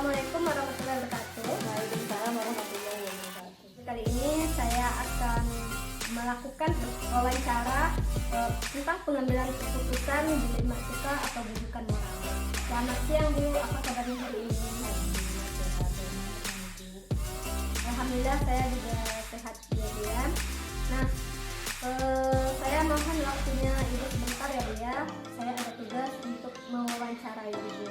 Assalamualaikum warahmatullahi wabarakatuh. Waalaikumsalam warahmatullahi wabarakatuh. Kali ini saya akan melakukan wawancara tentang pengambilan keputusan dilema etika atau bujukan moral. Selamat siang Bu, apa kabarnya hari ini? Alhamdulillah saya juga sehat ya. Nah, saya mohon waktunya Ibu sebentar ya Bu ya. Saya ada tugas untuk mewawancarai Ibu.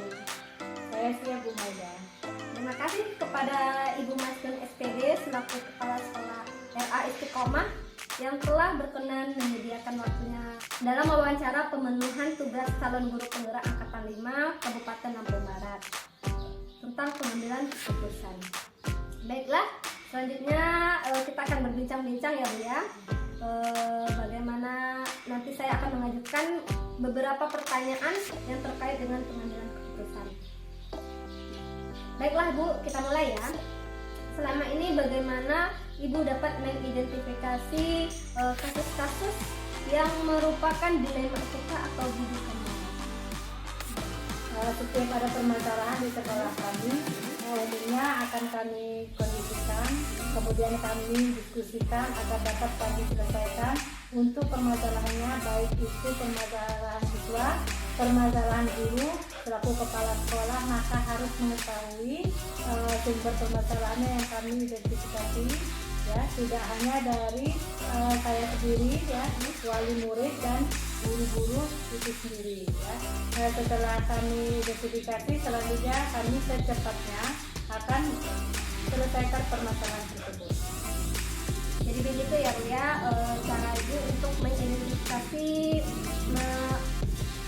Saya siap Bu Maida. Terima kasih kepada Ibu Masken SPD selaku Kepala Sekolah RA Istiqomah yang telah berkenan menyediakan waktunya dalam wawancara pemenuhan tugas calon guru penggerak Angkatan 5 Kabupaten Lampung Barat tentang pengambilan keputusan. Baiklah, selanjutnya kita akan berbincang-bincang ya Bu ya. Bagaimana nanti saya akan mengajukan beberapa pertanyaan yang terkait dengan pengambilan keputusan. Baiklah Bu, kita mulai ya. Selama ini bagaimana Ibu dapat mengidentifikasi kasus-kasus yang merupakan dilema etika atau bujukan moral? Setiap ada permasalahan di sekolah kami, umumnya akan kami kondisikan, kemudian kami diskusikan agar dapat kami selesaikan untuk permasalahannya, baik itu permasalahan siswa, permasalahan guru selaku kepala sekolah, maka harus mengetahui sumber permasalahannya yang kami identifikasi, ya, tidak hanya dari saya sendiri, ya, wali murid dan guru-guru itu sendiri, ya. Setelah kami identifikasi, selanjutnya kami secepatnya akan selesaikan permasalahan tersebut. Jadi begitu ya Bu ya, cara Ibu untuk mengidentifikasi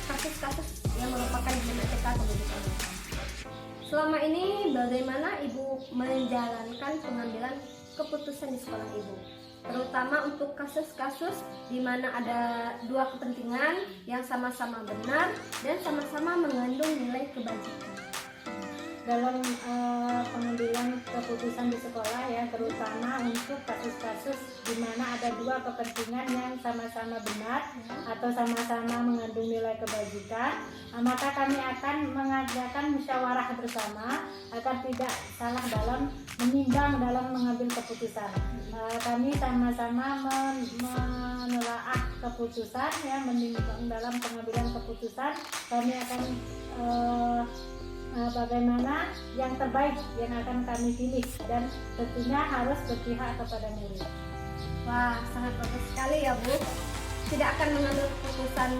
kasus-kasus yang merupakan dilema etika atau bujukan moral. Selama ini bagaimana Ibu menjalankan pengambilan keputusan di sekolah Ibu, terutama untuk kasus-kasus di mana ada dua kepentingan yang sama-sama benar dan sama-sama mengandung nilai kebajikan? Dalam pengambilan keputusan di sekolah, ya, terutama untuk kasus-kasus di mana ada dua kepentingan yang sama-sama benar atau sama-sama mengandung nilai kebajikan, maka kami akan mengadakan musyawarah bersama agar tidak salah dalam menimbang dalam mengambil keputusan. Kami sama-sama menelaah keputusan, ya, menimbang dalam pengambilan keputusan. Kami akan bagaimana yang terbaik yang akan kami pilih, dan tentunya harus berpihak kepada murid. Wah, sangat bagus sekali ya Bu. Tidak akan mengambil keputusan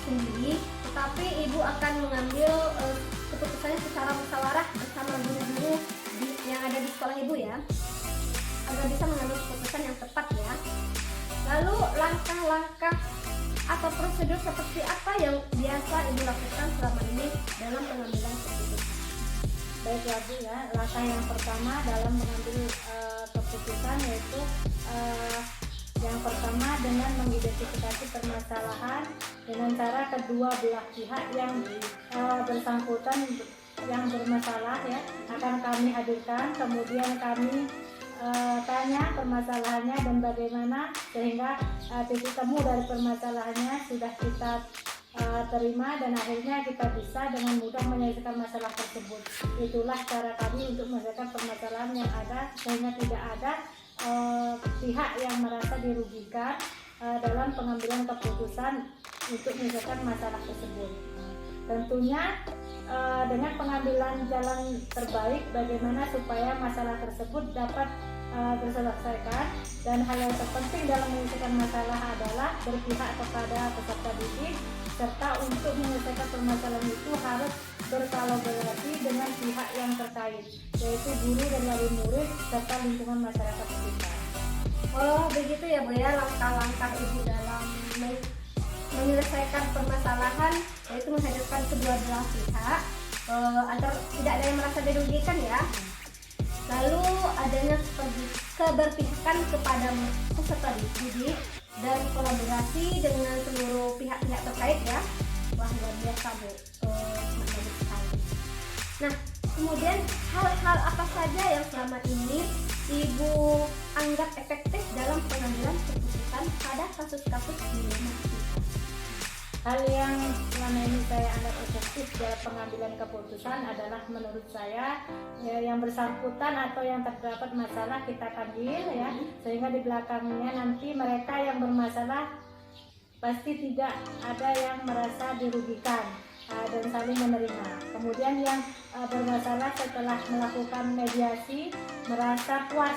sendiri, tetapi Ibu akan mengambil keputusannya secara musyawarah bersama guru-guru yang ada di sekolah Ibu ya, agar bisa mengambil keputusan yang tepat ya. Lalu langkah-langkah atau prosedur seperti apa yang biasa Ibu lakukan selama ini dalam pengambilan keputusan? Baiklah Bu, ya, langkah yang pertama dalam mengambil keputusan yaitu yang pertama dengan mengidentifikasi permasalahan dengan cara kedua belah pihak yang bersangkutan yang bermasalah, ya, akan kami hadirkan, kemudian kami tanya permasalahannya dan bagaimana sehingga titik temu dari permasalahannya sudah kita terima, dan akhirnya kita bisa dengan mudah menyelesaikan masalah tersebut. Itulah cara kami untuk menyelesaikan permasalahan yang ada sehingga tidak ada pihak yang merasa dirugikan dalam pengambilan keputusan untuk menyelesaikan masalah tersebut. Tentunya dengan pengambilan jalan terbaik bagaimana supaya masalah tersebut dapat terselesaikan, dan hal yang terpenting dalam menyelesaikan masalah adalah berpihak kepada peserta didik, serta untuk menyelesaikan permasalahan itu harus berkolaborasi dengan pihak yang terkait, yaitu guru dan wali murid serta lingkungan masyarakat sekitar. Oh begitu ya Bu ya, langkah-langkah Ibu dalam menyelesaikan permasalahan, yaitu menghadirkan kedua belah pihak agar tidak ada yang merasa dirugikan ya. Lalu adanya keberpihakan kepada peserta didik dan kolaborasi dengan seluruh pihak-pihak terkait ya. Wah, luar biasa Bu, sangat bagus sekali. Nah, kemudian hal-hal apa saja yang selama ini Ibu anggap efektif dalam pengambilan keputusan pada kasus-kasus dilema etika? Hal yang selama ini saya anggap efektif dalam pengambilan keputusan adalah menurut saya yang bersangkutan atau yang terdapat masalah kita panggil ya, sehingga di belakangnya nanti mereka yang bermasalah pasti tidak ada yang merasa dirugikan dan saling menerima. Kemudian yang bermasalah setelah melakukan mediasi merasa puas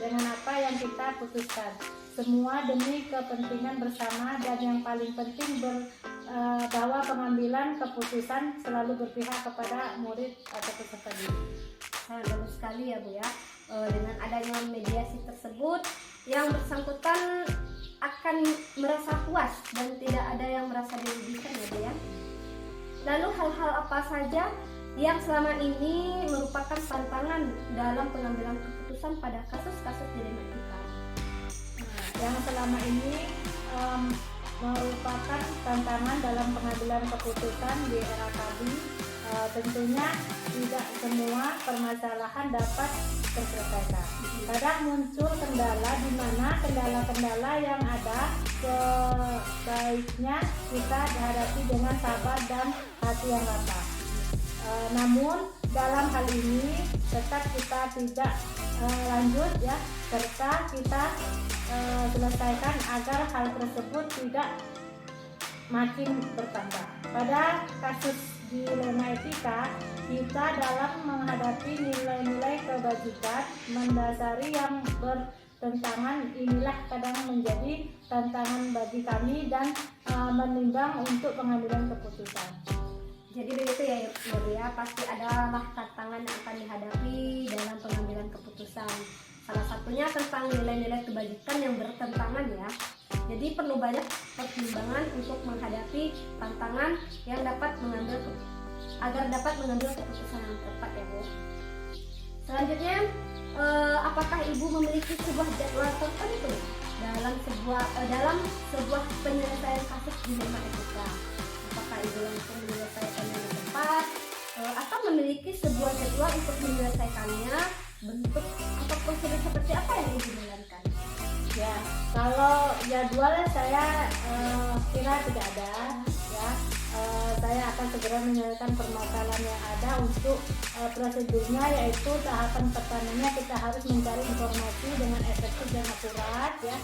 dengan apa yang kita putuskan. Semua demi kepentingan bersama, dan yang paling penting bahwa pengambilan keputusan selalu berpihak kepada murid atau peserta didik. Sangat bagus sekali ya Bu ya. Dengan adanya mediasi tersebut, yang bersangkutan akan merasa puas dan tidak ada yang merasa dirugikan ya Bu ya. Lalu hal-hal apa saja yang selama ini merupakan tantangan dalam pengambilan keputusan pada kasus-kasus dilema etika? Yang selama ini merupakan tantangan dalam pengambilan keputusan di era tadi, tentunya tidak semua permasalahan dapat terselesaikan. Kadang muncul kendala, di mana kendala-kendala yang ada sebaiknya kita hadapi dengan sabar dan hati yang lapang. Namun dalam hal ini tetap kita tidak lanjut ya, serta kita selesaikan agar hal tersebut tidak makin bertambah. Pada kasus dilema etika, kita dalam menghadapi nilai-nilai kebajikan mendasari yang bertentangan inilah kadang menjadi tantangan bagi kami dan menimbang untuk pengambilan keputusan. Jadi begitu ya Bu ya, pasti adalah tantangan yang akan dihadapi dalam pengambilan keputusan. Salah satunya tentang nilai-nilai kebajikan yang bertentangan ya. Jadi perlu banyak pertimbangan untuk menghadapi tantangan yang agar dapat mengambil keputusan yang tepat ya Bu. Selanjutnya, apakah Ibu memiliki sebuah jadwal tertentu dalam sebuah penyelesaian kasus dilema etika? Apakah Ibu langsung menyelesaikan dengan tepat atau memiliki sebuah jadwal untuk menyelesaikannya? Bentuk atau prosedur seperti apa yang Ibu jalankan? Ya, kalau jadwal saya kira tidak ada ya. Saya akan segera menyelesaikan permasalahan yang ada. Untuk prosedurnya, yaitu tahapan pertamanya kita harus mencari informasi dengan efektif dan akurat ya.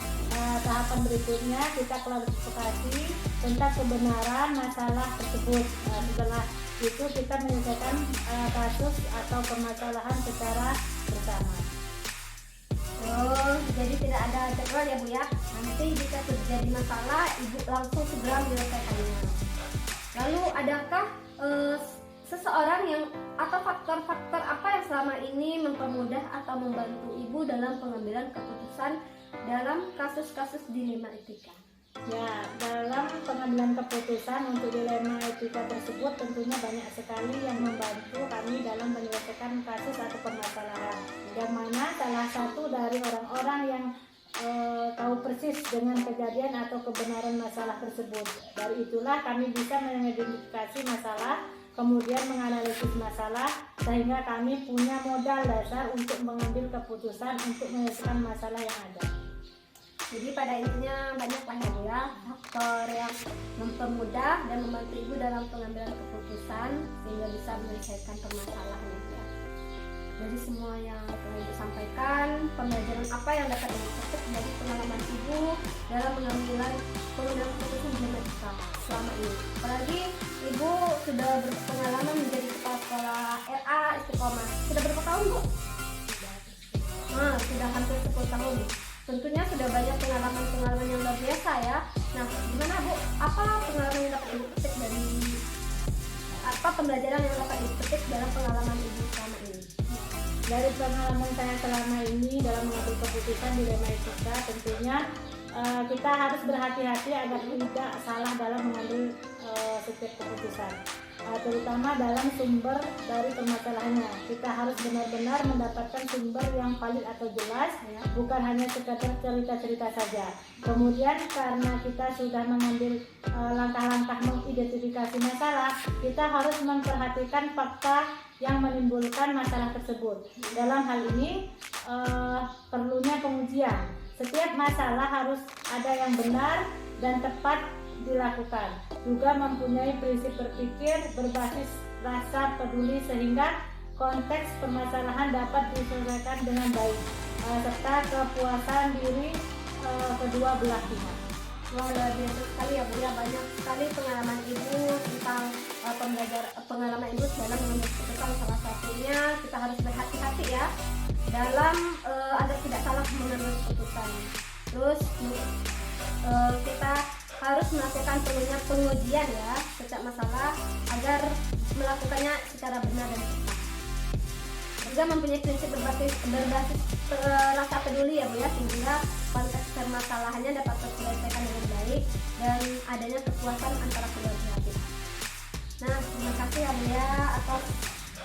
Tahapan berikutnya kita klarifikasi tentang kebenaran masalah tersebut. Setelah itu kita menyelesaikan kasus atau permasalahan secara bersama. Oh, jadi tidak ada jadwal ya Bu ya. Nanti jika terjadi masalah, Ibu langsung segera menyelesaikannya. Lalu adakah seseorang atau faktor-faktor apa yang selama ini mempermudah atau membantu Ibu dalam pengambilan keputusan dalam kasus-kasus dilema etika? Ya, dalam pengambilan keputusan untuk dilema etika tersebut tentunya banyak sekali yang membantu kami dalam menyelesaikan kasus atau permasalahan. Yang mana salah satu dari orang-orang yang tahu persis dengan kejadian atau kebenaran masalah tersebut. Dari itulah kami bisa mengidentifikasi masalah, kemudian menganalisis masalah, sehingga kami punya modal dasar untuk mengambil keputusan untuk menyelesaikan masalah yang ada. Jadi pada intinya banyaklah ya faktor yang mempermudah dan membantu Ibu dalam pengambilan keputusan sehingga bisa menyelesaikan permasalahan ya. Dari semua yang telah Ibu sampaikan, pembelajaran apa yang dapat Ibu petik dari pengalaman Ibu dalam pengambilan keputusan dilema etika selama ini? Apalagi Ibu sudah berpengalaman menjadi kepala sekolah RA Istiqomah. Sudah berapa tahun Bu? Sudah hampir 10 tahun. Tentunya sudah banyak pengalaman-pengalaman yang luar biasa ya. Nah, gimana Bu? Apa pengalaman yang dapat Ibu petik pembelajaran yang dapat Ibu petik dalam pengalaman Ibu selama ini? Dari pengalaman saya selama ini dalam mengambil keputusan dilema etika, tentunya kita harus berhati-hati agar tidak salah dalam mengambil setiap keputusan. Terutama dalam sumber dari permasalahannya. Kita harus benar-benar mendapatkan sumber yang valid atau jelas, bukan hanya sekadar cerita-cerita saja. Kemudian karena kita sudah mengambil langkah-langkah mengidentifikasi masalah, kita harus memperhatikan fakta yang menimbulkan masalah tersebut. Dalam hal ini perlunya pengujian. Setiap masalah harus ada yang benar dan tepat dilakukan. Juga mempunyai prinsip berpikir berbasis rasa peduli sehingga konteks permasalahan dapat diselesaikan dengan baik, serta kepuasan diri kedua belah pihak. Wah, luar biasa sekali ya Bu ya, banyak sekali pengalaman Ibu tentang pengalaman Ibu dalam mengambil keputusan. Salah satunya kita harus berhati-hati ya dalam agar tidak salah mengambil keputusan. Terus kita harus melakukan perlunya pengujian ya setiap masalah agar melakukannya secara benar dan tepat. Juga mempunyai prinsip berbasis rasa peduli ya Bu ya, sehingga konteks permasalahannya dapat terselesaikan dengan baik dan adanya kepuasan antara kedua belah pihak. Nah, terima kasih ya Bu ya atas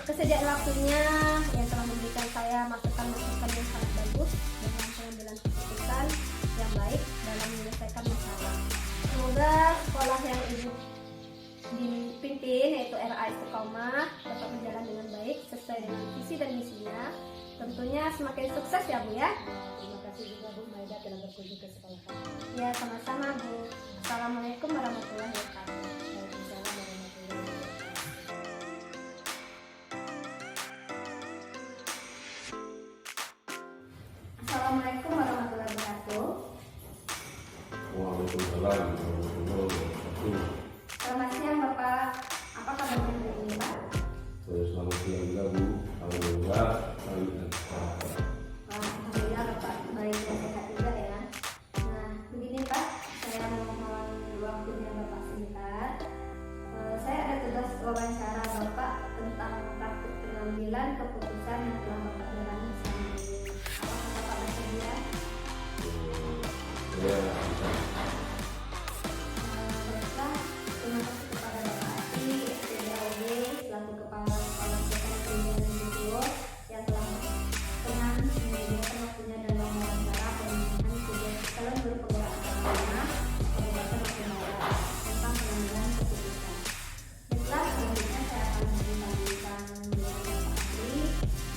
kesediaan waktunya yang telah memberikan saya masukan-masukan yang sangat bagus dalam pengambilan keputusan yang baik dalam menyelesaikan masalah. Semoga sekolah yang Ibu dipimpin yaitu RA Istiqomah dapat berjalan dengan baik sesuai dengan visi dan misinya. Tentunya semakin sukses ya Bu ya. Terima kasih juga Bu Maida telah berkunjung ke sekolah kami. Ya, sama-sama Bu. Assalamualaikum warahmatullahi wabarakatuh. Waalaikumsalam warahmatullahi wabarakatuh. Assalamualaikum warahmatullahi wabarakatuh. Waalaikumsalam warahmatullahi wabarakatuh. Selamat siang Bapak. Apa kabar hari ini Pak? Selamat siang juga Bu. Alhamdulillah. Alhamdulillah Bapak baik dan sehat juga ya. Nah, begini Pak, saya mohon waktunya Bapak sebentar. Saya ada tugas wawancara Bapak tentang praktik pengambilan keputusan yang telah Bapak jalani selama ini. Apakah Bapak bersedia? Ya, Baiklah, terima kasih kepada Bapak Ati, SPDAUD, selaku Kepala Sekolah Sekolah Pendidikan Ibu yang telah berkenan menyediakan waktunya dalam wawancara pemilihan tugas calon guru penggerak agama Kabupaten Majalaya tentang pengambilan keputusan. Baiklah, selanjutnya saya akan membagikan dengan Bapak Ati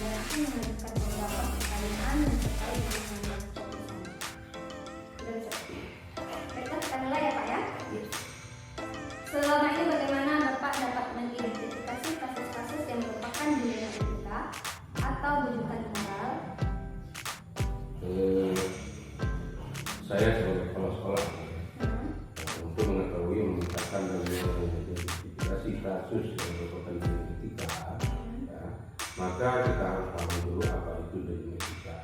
dan akan mengajukan beberapa pertanyaan yang terkait dengan pengambilan keputusan. Sudah bisa? Baiklah, kita mulai ya Pak ya. Selama ini bagaimana Bapak dapat mengidentifikasi kasus-kasus yang merupakan dilema atau rujukan moral? saya sebagai kepala sekolah untuk mengetahui memetakan dan mengidentifikasi kasus yang merupakan dilema ya, maka kita harus paham dulu apa itu dilema etika.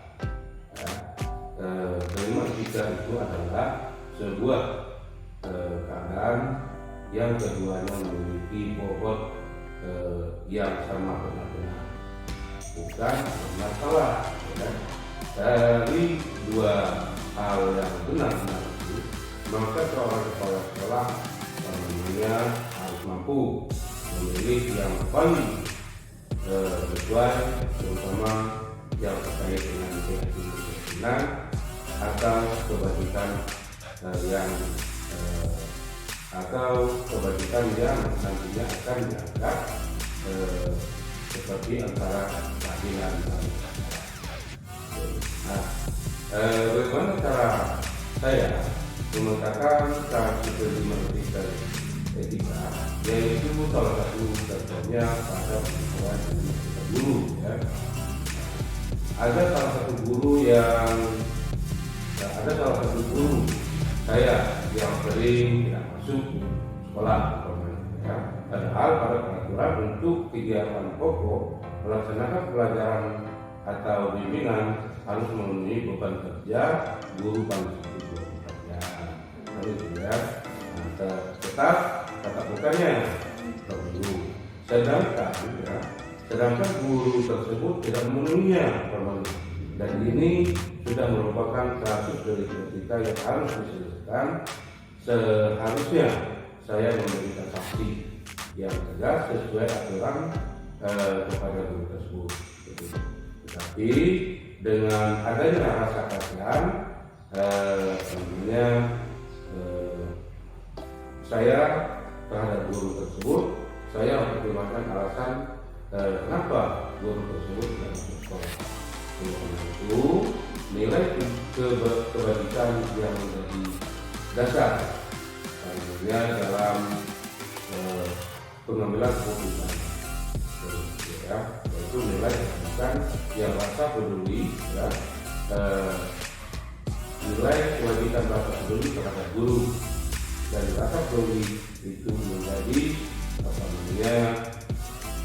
Dilema etika itu adalah sebuah keadaan yang keduanya memiliki bobot yang sama benar-benar, bukan masalah ya. Dari dua hal yang benar-benar itu, maka seorang kepala sekolah namanya harus mampu memilih yang paling sesuai, terutama yang terkait dengan keyakinan atau kebajikan yang nantinya akan dianggap seperti antara keadilan dan bagaimana cara saya memetakan kasus dilema etika, yaitu salah satu contohnya pada pengetahuan kita guru ya. Ada salah satu guru saya yang sering tidak masuk sekolah ya. Padahal pada peraturan untuk kegiatan pokok melaksanakan pelajaran atau bimbingan harus memenuhi beban kerja guru paling sedikit 24 jam. Lalu juga tetap tatap mukanya perlu. Sedangkan guru tersebut tidak memenuhinya dan ini sudah merupakan kasus dari etika yang harus diselesaikan. Seharusnya saya memberikan sanksi yang tegas sesuai aturan kepada guru tersebut. Tetapi dengan adanya rasa kasihan, saya terhadap guru tersebut, saya mempertimbangkan alasan kenapa guru tersebut tidak masuk sekolah. Oleh karena itu, nilai kebajikan yang menjadi dasar tentunya dalam pengambilan keputusan, ya, yaitu nilai bukan yang rasa peduli, ya, nilai kewajiban rasa peduli terhadap guru, dan rasa peduli itu menjadi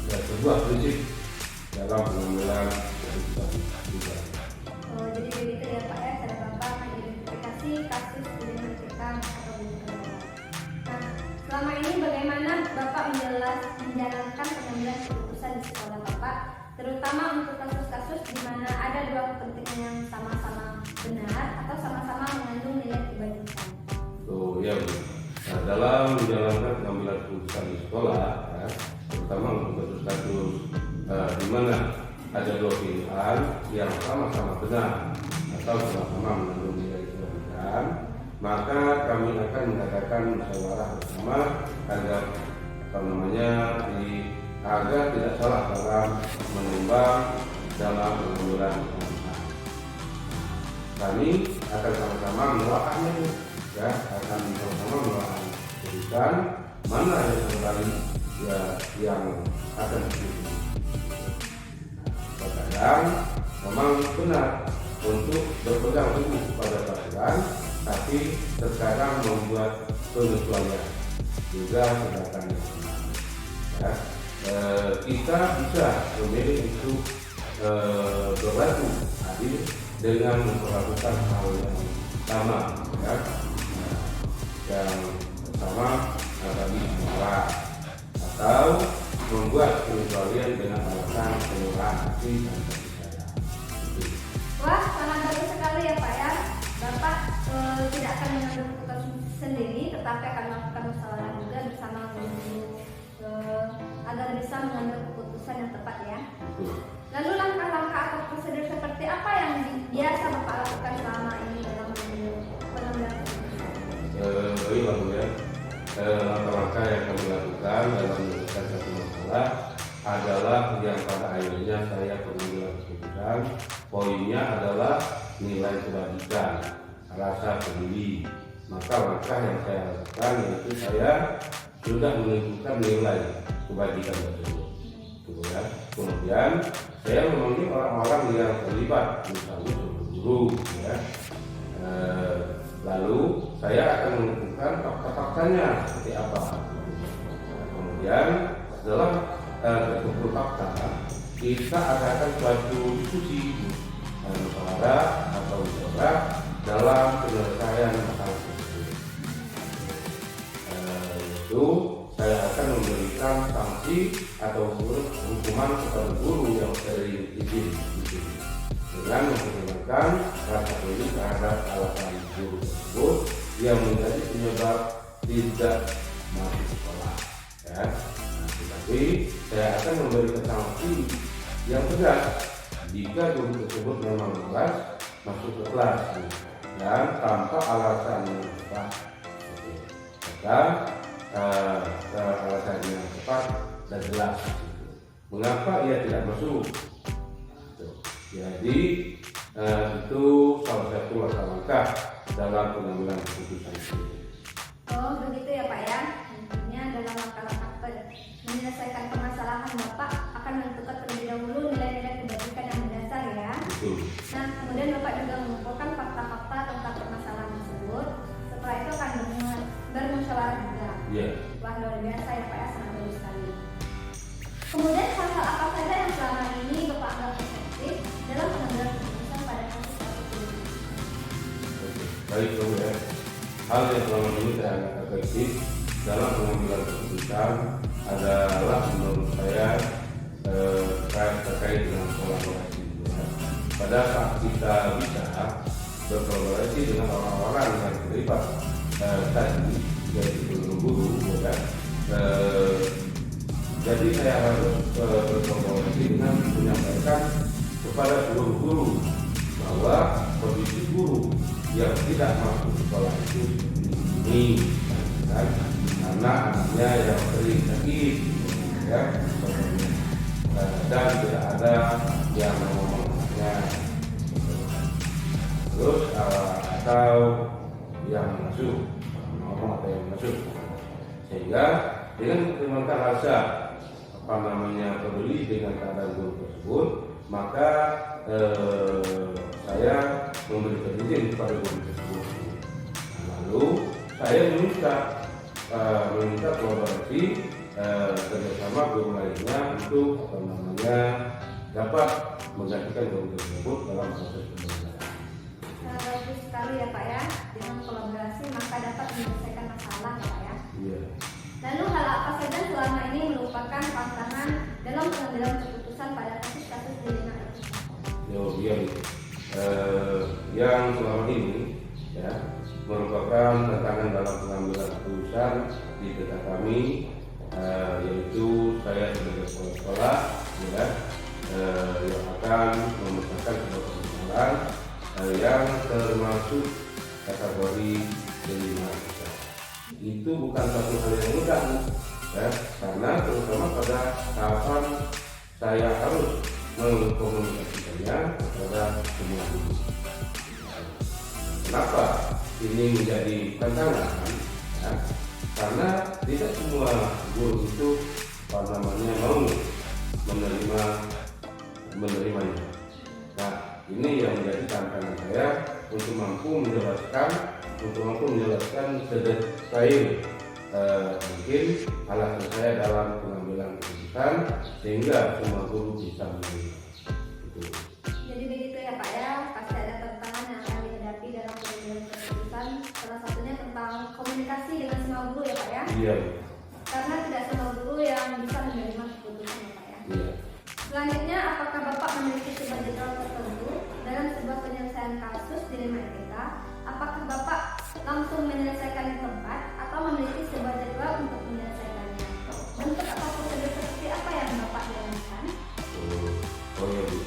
sebuah prinsip dalam pengambilan keputusan juga. Oh, jadi begitu ya Pak ya, cara Bapak mengidentifikasi kasus dinamika atau bukan. Nah, selama ini bagaimana Bapak menjalankan pengambilan keputusan di sekolah Bapak, terutama untuk kasus-kasus di mana ada dua kepentingan yang sama-sama benar atau sama-sama mengandung nilai kebaikan? Oh ya, Bu. Nah, dalam menjalankan pengambilan keputusan di sekolah, ya, terutama untuk kasus-kasus di mana ada dua pilihan yang sama-sama benar atau sama-sama mengandung nilai kebaikan, maka kami akan mengadakan musyawarah bersama agar agar tidak salah dalam menimbang dalam pengambilan keputusan. Kami akan sama-sama menelaahnya, ya, akan sama-sama menelaah keputusan mana yang terbaik, ya, yang akan dipilih. Terkadang memang benar untuk berpegang teguh pada peraturan, tapi terkadang membuat pengecualian juga tindakan yang benar. Ya, kita bisa memilih untuk berlaku adil dengan memperlakukan hal yang sama, ya, yang sama bagi semua, atau membuat pengecualian dengan alasan penyerahan hati dan kasih sayang. Wah, sangat bagus sekali ya Pak ya. Bapak tidak akan mengambil keputusan sendiri, tetapi akan melakukan musyawarah juga bersama guru agar bisa mengambil keputusan yang tepat ya. Lalu langkah-langkah atau prosedur seperti apa yang biasa Bapak lakukan selama ini dalam mengambil pengambilan keputusan? Baiklah Bu ya. Langkah-langkah yang kami lakukan dalam menyelesaikan satu masalah adalah yang pada akhirnya saya pengambilan keputusan. Poinnya adalah nilai kebajikan, rasa peduli. Maka langkah yang saya lakukan yaitu saya sudah menentukan nilai kebajikan tersebut. Ya. Kemudian saya memanggil orang-orang yang terlibat, misalnya guru, ya. Lalu saya akan menentukan fakta-faktanya seperti apa. Kemudian setelah terkumpul fakta, kita adakan suatu diskusi musyawarah atau musyawarah dalam penyelesaian masalah tersebut. Itu saya akan memberikan sanksi atau hukuman kepada guru yang sering izin dengan mempertimbangkan rasa peduli terhadap alasan guru tersebut yang menjadi penyebab tidak masuk sekolah, ya. Tetapi saya akan memberikan sanksi yang tegas jika guru tersebut memang malas masuk ke kelas dan tanpa alasan yang tepat, dan alasan yang tepat dan jelas. Mengapa ia tidak masuk? Jadi itu salah satu langkah dalam pengambilan keputusan itu. Oh begitu ya Pak ya. Intinya dalam langkah-langkah menyelesaikan permasalahan Bapak akan menentukan terlebih dahulu nilai-nilai kebajikan yang mendasar ya. Betul. Nah kemudian Bapak juga mengumpulkan fakta-fakta tentang permasalahan tersebut. Setelah itu akan bermusyawarah juga. Iya. Wah luar biasa ya Pak ya, sangat bagus sekali. Kemudian hal-hal apa saja yang selama ini Bapak anggap efektif dalam pengambilan keputusan pada kasus-kasus ini? Baik Bu ya. Hal yang selama ini saya anggap efektif dalam pengambilan keputusan adalah menurut saya terkait dengan kolaborasi. Ya. Pada saat kita bisa berkolaborasi dengan orang-orang yang terlibat tadi, yaitu guru, ya. Jadi saya harus berkolaborasi dengan menyampaikan kepada seluruh guru bahwa kondisi guru yang tidak masuk sekolah itu ini, kan? Karena anaknya yang sering sakit, ya, dan tidak ada yang ngomongnya, terus atau yang masuk mau ada yang masuk. Sehingga dengan mempertimbangkan rasa peduli dengan keadaan guru tersebut, maka saya memberikan izin kepada guru tersebut. Lalu saya meminta kolaborasi kerjasama guru lainnya untuk dapat menggantikan guru tersebut dalam proses pembelajaran. Bagus sekali ya Pak ya, dengan kolaborasi maka dapat menyelesaikan masalah ya Pak ya. Iya. Lalu hal apa saja selama ini merupakan tantangan dalam pengambilan keputusan pada kasus-kasus di lingkungan LPK? Yang selama ini ya merupakan tantangan dalam pengambilan keputusan di desa kami, yaitu saya sebagai kepala sekolah ya, yang akan memecahkan sebuah permasalahan yang termasuk kategori lingkungan. Itu bukan satu hal yang mudah ya, karena terutama pada tahapan saya harus mengkomunikasikannya kepada semua guru. Kenapa ini menjadi tantangan? Ya, karena tidak semua guru itu mau menerimanya. Nah, ini yang menjadi tantangan saya untuk mampu menjelaskan sedetail mungkin alasan saya dalam pengambilan keputusan sehingga semua guru bisa menerima. Jadi begitu ya Pak ya, pasti ada tantangan yang akan dihadapi dalam pengambilan keputusan. Salah satunya tentang komunikasi dengan semua guru ya Pak ya. Iya. Karena tidak semua guru yang bisa menerima keputusan ya Pak ya. Iya. Selanjutnya, apakah Bapak memiliki sebuah jadwal tertentu dalam sebuah penyelesaian kasus di lingkungan LPK? Apakah Bapak langsung menyelesaikan di tempat atau memiliki sebuah jadwal untuk menyelesaikannya? Bentuk atau prosedur seperti apa yang Bapak jalankan? Oh ya Bu,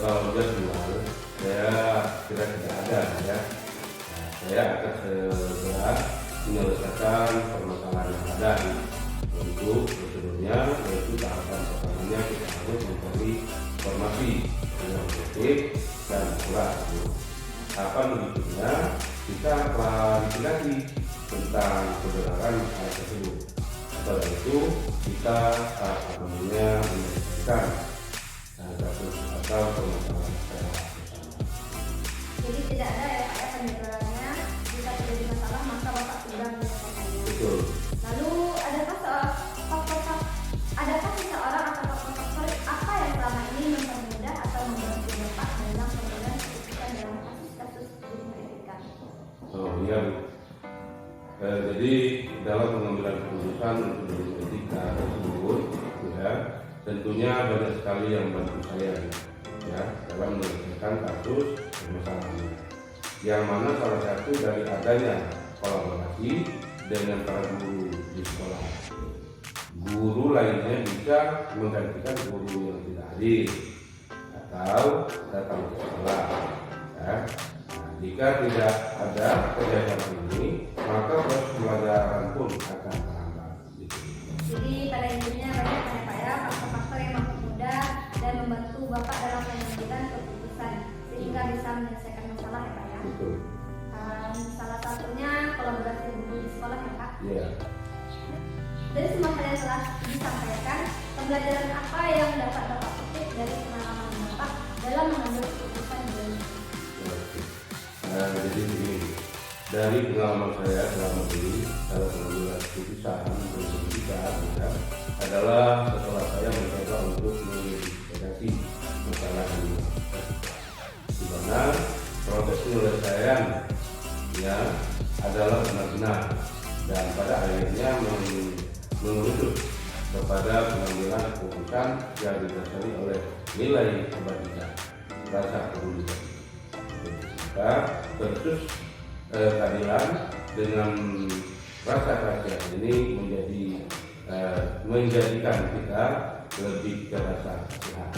kalau jadwal saya kira tidak ada ya. Nah, saya akan segera menyelesaikan permasalahan yang ada. Untuk prosedurnya yaitu tahapan pertamanya kita harus mencari informasi dengan objektif dan akurat. Tahapan berikutnya kita klarifikasi tentang kebenaran masalah tersebut. Setelah itu kita menyelesaikan kasus atau permasalahan secara bersama. Jadi tidak ada ya Pak ya penjelasannya, jika terjadi masalah maka Bapak segera menyelesaikannya. Betul. Lalu adakah seseorang atau faktor apa yang selama ini mempermudah atau membantu Bapak dalam pengambilan keputusan dalam kasus-kasus penyelidikan? Oh iya Bu. Jadi dalam pengambilan keputusan untuk etika tersebut, ya, tentunya banyak sekali yang membantu saya, ya, dalam menyelesaikan kasus permasalahan. Yang mana salah satu dari adanya kolaborasi dengan para guru di sekolah. Guru lainnya bisa menggantikan guru yang tidak hadir atau datang ke sekolah. Ya. Nah, jika tidak ada kerjasama ini, maka proses pembelajaran pun akan terhambat. Jadi pada intinya banyak ya Pak ya faktor-faktor yang mempermudah dan membantu Bapak dalam mengambil keputusan sehingga bisa menyelesaikan masalah ya Pak ya. Betul. Salah satunya kolaborasi guru di sekolah ya Pak. Iya. Dari semua hal yang telah disampaikan, pembelajaran apa yang dapat Bapak petik dari pengalaman Bapak dalam mengambil keputusan ini? Jadi begini, dari pengalaman saya selama ini dalam mengambil keputusan pendidikan ya, adalah setelah saya mencoba untuk mengidentifikasi masalah ini, di mana proses penyelesaian ya adalah benar-benar dan pada akhirnya mengerucut kepada pengambilan keputusan yang didasari oleh nilai kebajikan, rasa peduli. Maka terus keadilan dengan rasa kasihan ini menjadikan kita lebih ke rasa kasihan.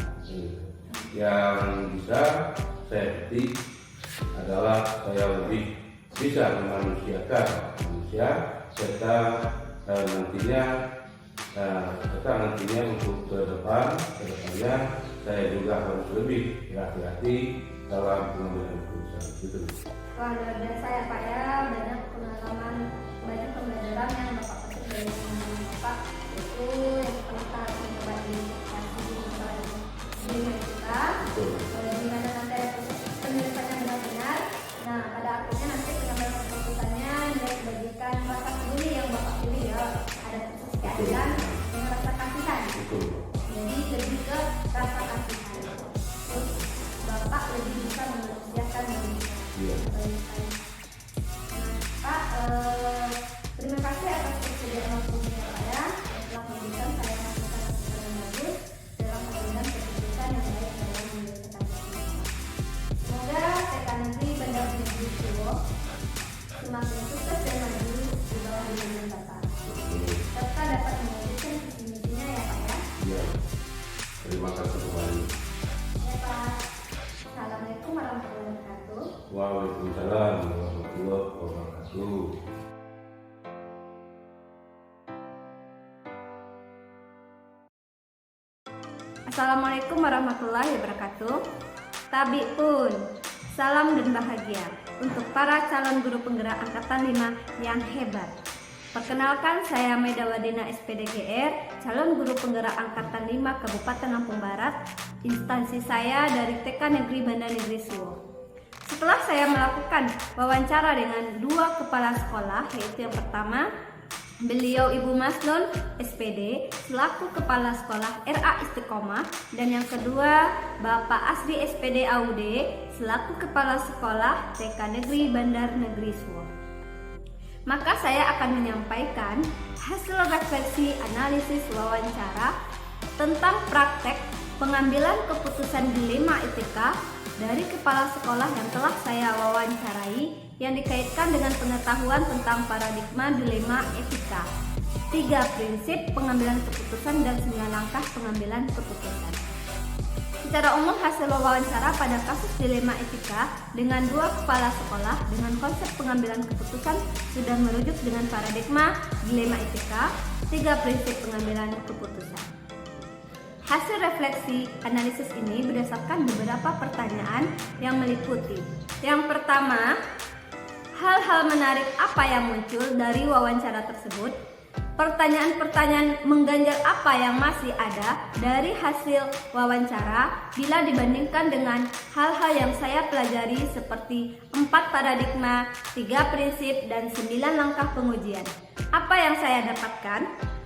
Yang bisa saya petik adalah saya lebih bisa memanusiakan manusia serta nantinya untuk kedepannya saya juga harus lebih hati-hati dalam pengambilan keputusan. Gitu. Wah luar biasa ya Pak ya, banyak pengalaman banyak pembelajaran yang Bapak petik dari teman-teman Bapak, yaitu yang pertama harus mencoba dikasih dilema etika, di mana nanti ada proses penyelesaian yang benar-benar. Nah, pada akhirnya nanti pengambilan keputusannya dibagikan rasa peduli yang Bapak pilih ya, ada proses keadilan dengan rasa kasihan. Jadi lebih ke rasa kasihan. Terus Bapak lebih bisa memanusiakan manusia. Pak, terima kasih atas persediaan waktunya Pak ya, telah memberikan saya masukan yang bagus dalam pengambilan keputusan yang baik dalam menyelesaikan masalah. Semoga TK Negeri Bandar Negeri Solo semakin sukses dan maju di bawah bimbingan Bapak, serta dapat mewujudkan visi misinya ya Pak ya. Iya. Terima kasih kembali. Ya Pak. Assalamualaikum warahmatullahi wabarakatuh. Waalaikumsalam warahmatullahi wabarakatuh. Assalamualaikum warahmatullahi wabarakatuh. Tabi pun, salam dan bahagia untuk para calon guru penggerak Angkatan 5 yang hebat. Perkenalkan, saya Maida Wadina SPDGR, calon guru penggerak Angkatan 5 Kabupaten Lampung Barat. Instansi saya dari TK Negeri Bandar Negeri Solo. Setelah saya melakukan wawancara dengan 2 kepala sekolah, yaitu yang pertama beliau Ibu Masnun SPD selaku Kepala Sekolah RA Istiqomah, dan yang kedua Bapak Asri SPD AUD selaku Kepala Sekolah TK Negeri Bandar Negeri Solo. Maka saya akan menyampaikan hasil refleksi analisis wawancara tentang praktek pengambilan keputusan dilema etika dari kepala sekolah yang telah saya wawancarai, yang dikaitkan dengan pengetahuan tentang paradigma dilema etika, 3 prinsip pengambilan keputusan dan 9 langkah pengambilan keputusan. Secara umum hasil wawancara pada kasus dilema etika dengan 2 kepala sekolah dengan konsep pengambilan keputusan sudah merujuk dengan paradigma dilema etika, 3 prinsip pengambilan keputusan. Hasil refleksi analisis ini berdasarkan beberapa pertanyaan yang meliputi. Yang pertama, hal-hal menarik apa yang muncul dari wawancara tersebut? Pertanyaan-pertanyaan mengganjal apa yang masih ada dari hasil wawancara bila dibandingkan dengan hal-hal yang saya pelajari seperti 4 paradigma, 3 prinsip, dan 9 langkah pengujian. Apa yang saya dapatkan?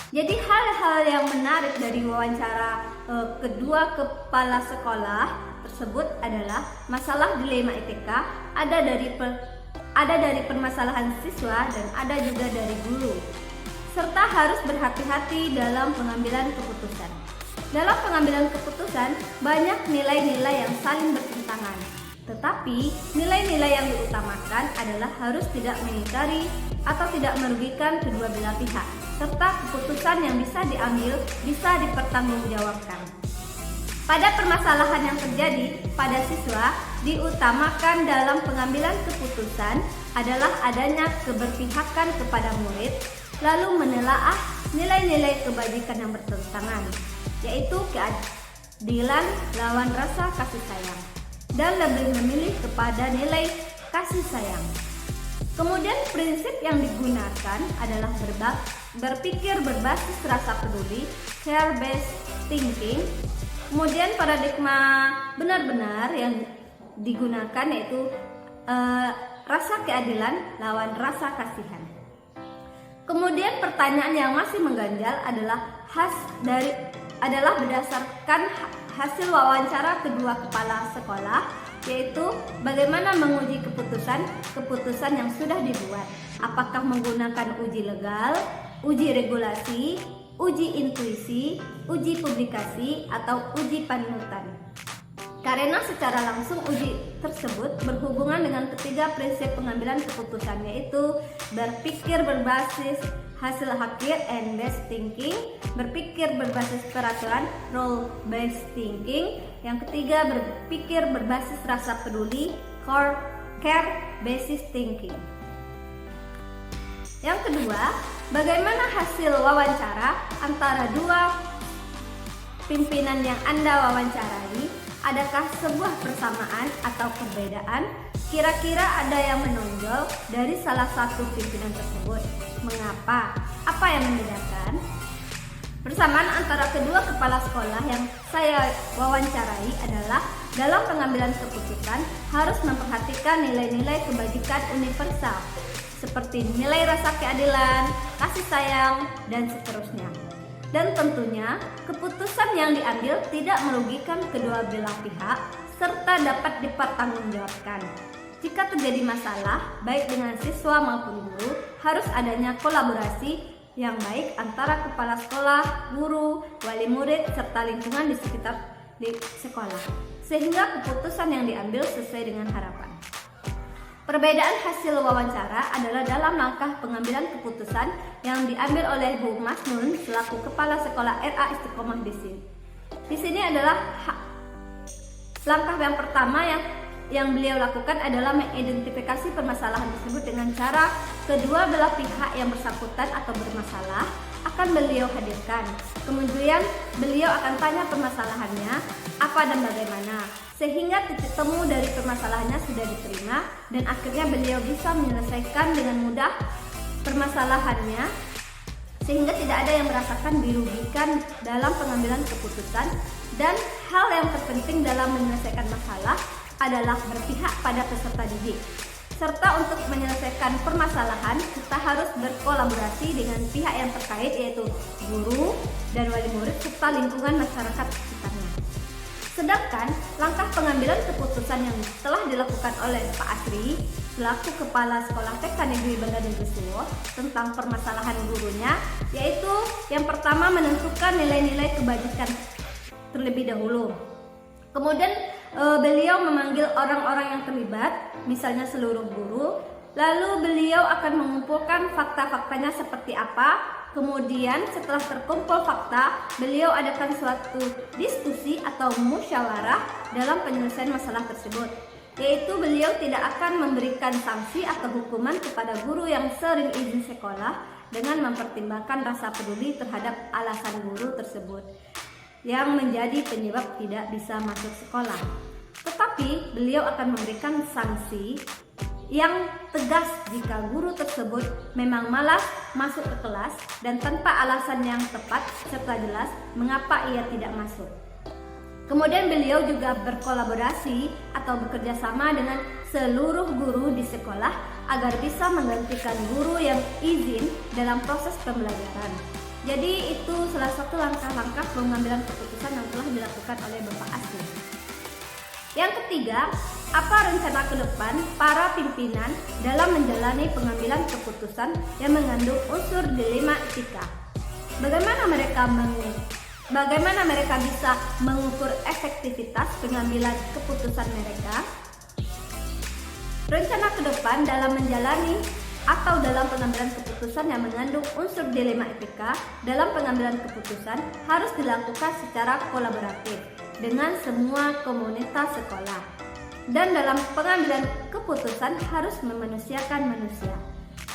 Jadi hal-hal yang menarik dari wawancara kedua kepala sekolah tersebut adalah masalah dilema etika, ada dari permasalahan siswa dan ada juga dari guru, serta harus berhati-hati dalam pengambilan keputusan. Dalam pengambilan keputusan banyak nilai-nilai yang saling bertentangan, tetapi nilai-nilai yang diutamakan adalah harus tidak mengingkari atau tidak merugikan kedua belah pihak, serta keputusan yang bisa diambil bisa dipertanggungjawabkan. Pada permasalahan yang terjadi pada siswa, diutamakan dalam pengambilan keputusan adalah adanya keberpihakan kepada murid, lalu menelaah nilai-nilai kebajikan yang bertentangan, yaitu keadilan lawan rasa kasih sayang, dan lebih memilih kepada nilai kasih sayang. Kemudian prinsip yang digunakan adalah berpikir berbasis rasa peduli, care-based thinking. Kemudian paradigma benar-benar yang digunakan yaitu rasa keadilan lawan rasa kasihan. Kemudian pertanyaan yang masih mengganjal adalah berdasarkan hasil wawancara kedua kepala sekolah, yaitu bagaimana menguji keputusan yang sudah dibuat. Apakah menggunakan uji legal, uji regulasi, uji intuisi, uji publikasi, atau uji panutan. Karena secara langsung uji tersebut berhubungan dengan ketiga prinsip pengambilan keputusan, yaitu berpikir berbasis hasil akhir and based thinking, berpikir berbasis peraturan rule based thinking, yang ketiga berpikir berbasis rasa peduli care basis thinking. Yang kedua, bagaimana hasil wawancara antara 2 pimpinan yang Anda wawancarai adakah sebuah persamaan atau perbedaan? Kira-kira ada yang menonjol dari salah satu pimpinan tersebut. Mengapa? Apa yang membedakan? Persamaan antara kedua kepala sekolah yang saya wawancarai adalah dalam pengambilan keputusan harus memperhatikan nilai-nilai kebajikan universal seperti nilai rasa keadilan, kasih sayang, dan seterusnya. Dan tentunya keputusan yang diambil tidak merugikan kedua belah pihak serta dapat dipertanggungjawabkan. Jika terjadi masalah baik dengan siswa maupun guru, harus adanya kolaborasi yang baik antara kepala sekolah, guru, wali murid, serta lingkungan di sekitar sekolah, sehingga keputusan yang diambil sesuai dengan harapan. Perbedaan hasil wawancara adalah dalam langkah pengambilan keputusan yang diambil oleh Bu Masnun selaku kepala sekolah RA Istiqomah di sini. Di sini adalah langkah yang pertama yang beliau lakukan adalah mengidentifikasi permasalahan tersebut dengan cara kedua belah pihak yang bersangkutan atau bermasalah akan beliau hadirkan. Kemudian beliau akan tanya permasalahannya apa dan bagaimana, sehingga titik temu dari permasalahannya sudah diterima dan akhirnya beliau bisa menyelesaikan dengan mudah permasalahannya sehingga tidak ada yang merasakan dirugikan dalam pengambilan keputusan. Dan hal yang terpenting dalam menyelesaikan masalah adalah berpihak pada peserta didik. Serta untuk menyelesaikan permasalahan kita harus berkolaborasi dengan pihak yang terkait yaitu guru dan wali murid serta lingkungan masyarakat sekitarnya. Sedangkan langkah pengambilan keputusan yang telah dilakukan oleh Pak Asri selaku Kepala Sekolah TK Negeri Bangka Suwo tentang permasalahan gurunya, yaitu yang pertama menentukan nilai-nilai kebajikan terlebih dahulu. Kemudian beliau memanggil orang-orang yang terlibat, misalnya seluruh guru, lalu beliau akan mengumpulkan fakta-faktanya seperti apa. Kemudian setelah terkumpul fakta, beliau adakan suatu diskusi atau musyawarah dalam penyelesaian masalah tersebut, yaitu beliau tidak akan memberikan sanksi atau hukuman kepada guru yang sering izin sekolah dengan mempertimbangkan rasa peduli terhadap alasan guru tersebut yang menjadi penyebab tidak bisa masuk sekolah. Tetapi beliau akan memberikan sanksi yang tegas jika guru tersebut memang malas masuk ke kelas dan tanpa alasan yang tepat serta jelas mengapa ia tidak masuk. Kemudian beliau juga berkolaborasi atau bekerja sama dengan seluruh guru di sekolah agar bisa menggantikan guru yang izin dalam proses pembelajaran. Jadi itu salah satu langkah-langkah pengambilan keputusan yang telah dilakukan oleh Bapak Asri. Yang ketiga, apa rencana ke depan para pimpinan dalam menjalani pengambilan keputusan yang mengandung unsur dilema etika? Bagaimana mereka bisa mengukur efektivitas pengambilan keputusan mereka? Rencana ke depan dalam menjalani atau dalam pengambilan keputusan yang mengandung unsur dilema etika dalam pengambilan keputusan harus dilakukan secara kolaboratif dengan semua komunitas sekolah. Dan dalam pengambilan keputusan harus memanusiakan manusia.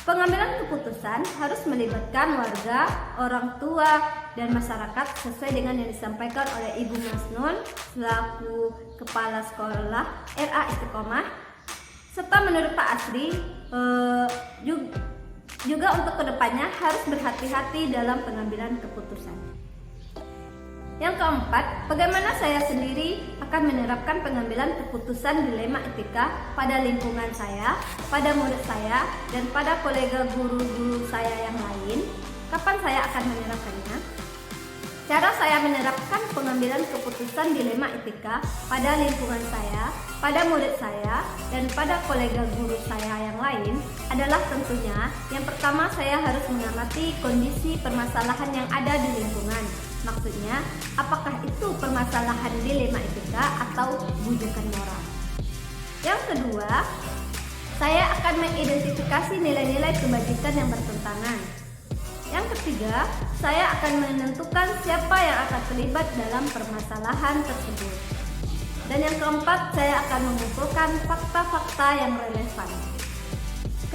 Pengambilan keputusan harus melibatkan warga, orang tua, dan masyarakat sesuai dengan yang disampaikan oleh Ibu Masnun selaku Kepala Sekolah RA Istiqomah. Serta menurut Pak Asri juga untuk kedepannya harus berhati-hati dalam pengambilan keputusan. Yang keempat, bagaimana saya sendiri akan menerapkan pengambilan keputusan dilema etika pada lingkungan saya, pada murid saya, dan pada kolega guru-guru saya yang lain. Kapan saya akan menerapkannya? Cara saya menerapkan pengambilan keputusan dilema etika pada lingkungan saya, pada murid saya, dan pada kolega guru saya yang lain adalah tentunya yang pertama saya harus mengamati kondisi permasalahan yang ada di lingkungan. Maksudnya, apakah itu permasalahan dilema etika atau bujukan moral. Yang kedua, saya akan mengidentifikasi nilai-nilai kebajikan yang bertentangan. Yang ketiga, saya akan menentukan siapa yang akan terlibat dalam permasalahan tersebut. Dan yang keempat, saya akan mengumpulkan fakta-fakta yang relevan.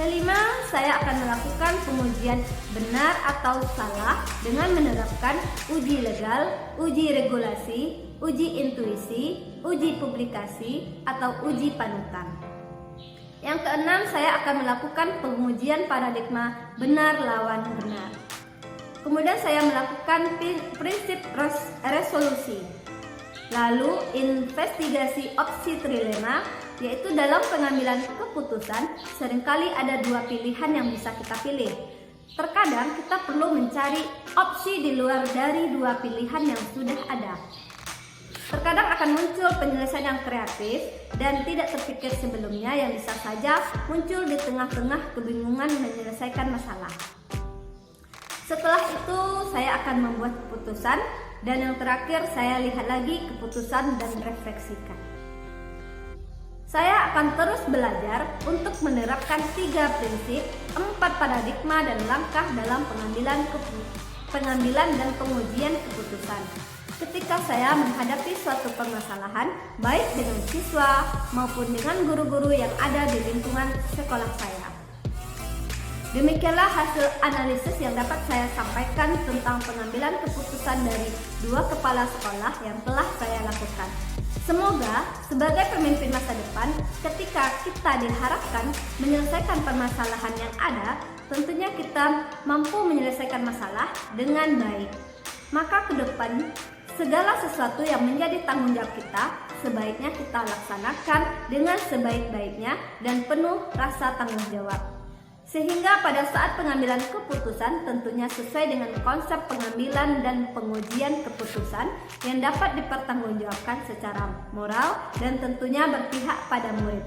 Kelima, saya akan melakukan pengujian benar atau salah dengan menerapkan uji legal, uji regulasi, uji intuisi, uji publikasi, atau uji panutan. Yang keenam, saya akan melakukan pengujian paradigma benar lawan benar. Kemudian saya melakukan prinsip resolusi. Lalu investigasi opsi trilema, yaitu dalam pengambilan keputusan seringkali ada dua pilihan yang bisa kita pilih. Terkadang kita perlu mencari opsi di luar dari dua pilihan yang sudah ada. Terkadang akan muncul penyelesaian yang kreatif dan tidak terpikir sebelumnya yang bisa saja muncul di tengah-tengah kebingungan menyelesaikan masalah. Setelah itu saya akan membuat keputusan, dan yang terakhir saya lihat lagi keputusan dan refleksikan. Saya akan terus belajar untuk menerapkan 3 prinsip, 4 paradigma dan langkah dalam pengambilan dan pengujian keputusan. Ketika saya menghadapi suatu permasalahan, baik dengan siswa maupun dengan guru-guru yang ada di lingkungan sekolah saya. Demikianlah hasil analisis yang dapat saya sampaikan tentang pengambilan keputusan dari 2 kepala sekolah yang telah saya lakukan. Semoga sebagai pemimpin masa depan, ketika kita diharapkan menyelesaikan permasalahan yang ada, tentunya kita mampu menyelesaikan masalah dengan baik. Maka ke depan, segala sesuatu yang menjadi tanggung jawab kita, sebaiknya kita laksanakan dengan sebaik-baiknya dan penuh rasa tanggung jawab. Sehingga pada saat pengambilan keputusan tentunya sesuai dengan konsep pengambilan dan pengujian keputusan yang dapat dipertanggungjawabkan secara moral dan tentunya berpihak pada murid.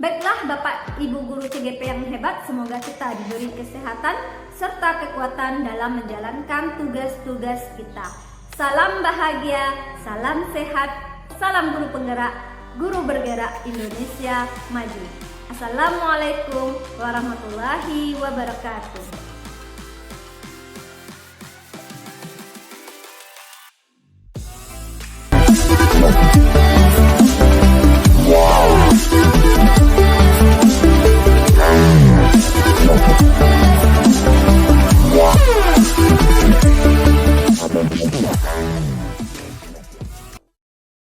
Baiklah Bapak Ibu Guru CGP yang hebat, semoga kita diberi kesehatan serta kekuatan dalam menjalankan tugas-tugas kita. Salam bahagia, salam sehat, salam guru penggerak, guru bergerak Indonesia maju. Assalamualaikum warahmatullahi wabarakatuh.